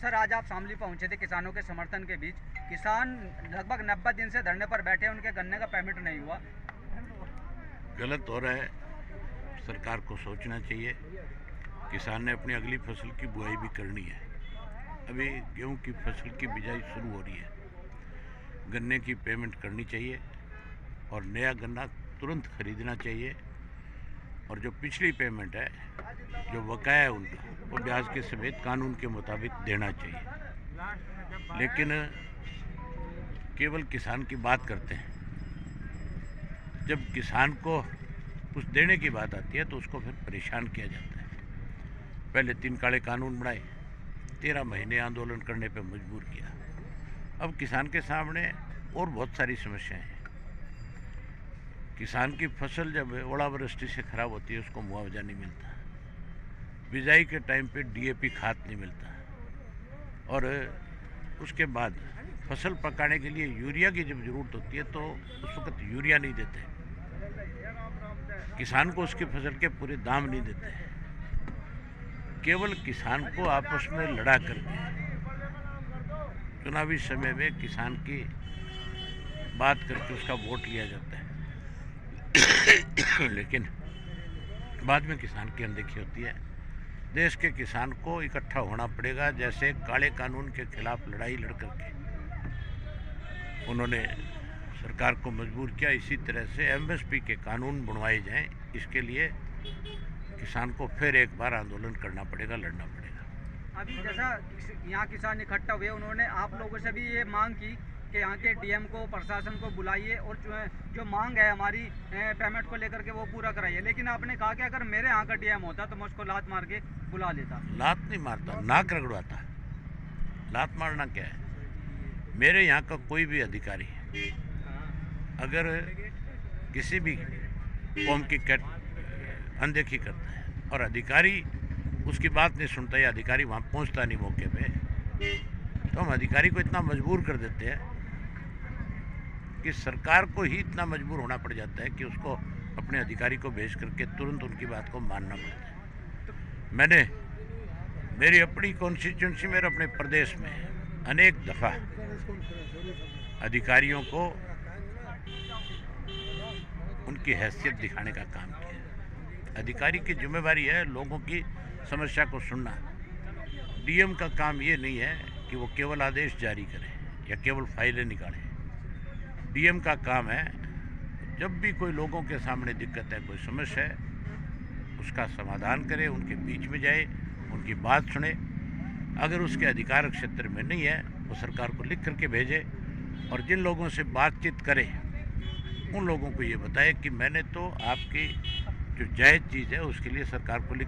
Sir, आज आप शामली पहुंचे थे किसानों के समर्थन के बीच। किसान लगभग 90 दिन से धरने पर बैठे हैं, उनके गन्ने का पेमेंट नहीं हुआ। गलत हो रहा है, सरकार को सोचना चाहिए। किसान ने अपनी अगली फसल की बुआई भी करनी है। अभी गेहूं की फसल की बिजाई शुरू हो रही है। गन्ने की पेमेंट करनी चाहिए और नया गन्ना तुरंत खरीदना चाहिए। और जो पिछली पेमेंट है, जो बकाया है उनका, वो ब्याज के समेत कानून के मुताबिक देना चाहिए। लेकिन केवल किसान की बात करते हैं। जब किसान को कुछ देने की बात आती है तो उसको फिर परेशान किया जाता है। पहले 3 काले कानून बनाए, 13 महीने आंदोलन करने पर मजबूर किया। अब किसान के सामने और बहुत सारी समस्याएं हैं। किसान की फसल जब ओलावृष्टि से खराब होती है, उसको मुआवजा नहीं मिलता। बिजाई के टाइम पे डीएपी खाद नहीं मिलता। और उसके बाद फसल पकाने के लिए यूरिया की जब जरूरत होती है तो उस वक्त यूरिया नहीं देते। किसान को उसकी फसल के पूरे दाम नहीं देते। केवल किसान को आपस में लड़ा करके चुनावी समय में किसान की बात करके उसका वोट लिया जाता है। लेकिन बाद में किसान की अनदेखी होती है। देश के किसान को इकट्ठा होना पड़ेगा। जैसे काले कानून के खिलाफ लड़ाई लड़ करके उन्होंने सरकार को मजबूर किया, इसी तरह से एमएसपी के कानून बनवाए जाएं। इसके लिए किसान को फिर एक बार आंदोलन करना पड़ेगा, लड़ना पड़ेगा। अभी जैसा यहाँ किसान इकट्ठा हुए, उन्होंने आप लोगों से भी ये मांग की कि यहाँ के डीएम को, प्रशासन को बुलाइए और जो मांग है हमारी पेमेंट को लेकर के वो पूरा कराइए। लेकिन आपने कहा कि अगर मेरे यहाँ का डीएम होता तो मैं उसको लात मार के बुला लेता। लात नहीं मारता, नाक रगड़वाता। लात मारना क्या है? मेरे यहाँ का कोई भी अधिकारी अगर किसी भी कौम की अनदेखी करता है और अधिकारी उसकी बात नहीं सुनता या अधिकारी वहाँ पहुँचता नहीं मौके पे, तो हम अधिकारी को इतना मजबूर कर देते हैं कि सरकार को ही इतना मजबूर होना पड़ जाता है कि उसको अपने अधिकारी को भेज करके तुरंत उनकी बात को मानना पड़ता है। मैंने मेरी अपनी कॉन्स्टिट्यूंसी में और अपने प्रदेश में अनेक दफ़ा अधिकारियों को उनकी हैसियत दिखाने का काम किया। अधिकारी की जिम्मेवारी है लोगों की समस्या को सुनना। डीएम का काम ये नहीं है कि वो केवल आदेश जारी करे या केवल फाइलें निकाले। डीएम का काम है जब भी कोई लोगों के सामने दिक्कत है, कोई समस्या है, उसका समाधान करे, उनके बीच में जाए, उनकी बात सुने। अगर उसके अधिकार क्षेत्र में नहीं है, वो सरकार को लिख करके भेजे और जिन लोगों से बातचीत करे उन लोगों को ये बताए कि मैंने तो आपकी जो जायज़ चीज़ है उसके लिए सरकार को लिख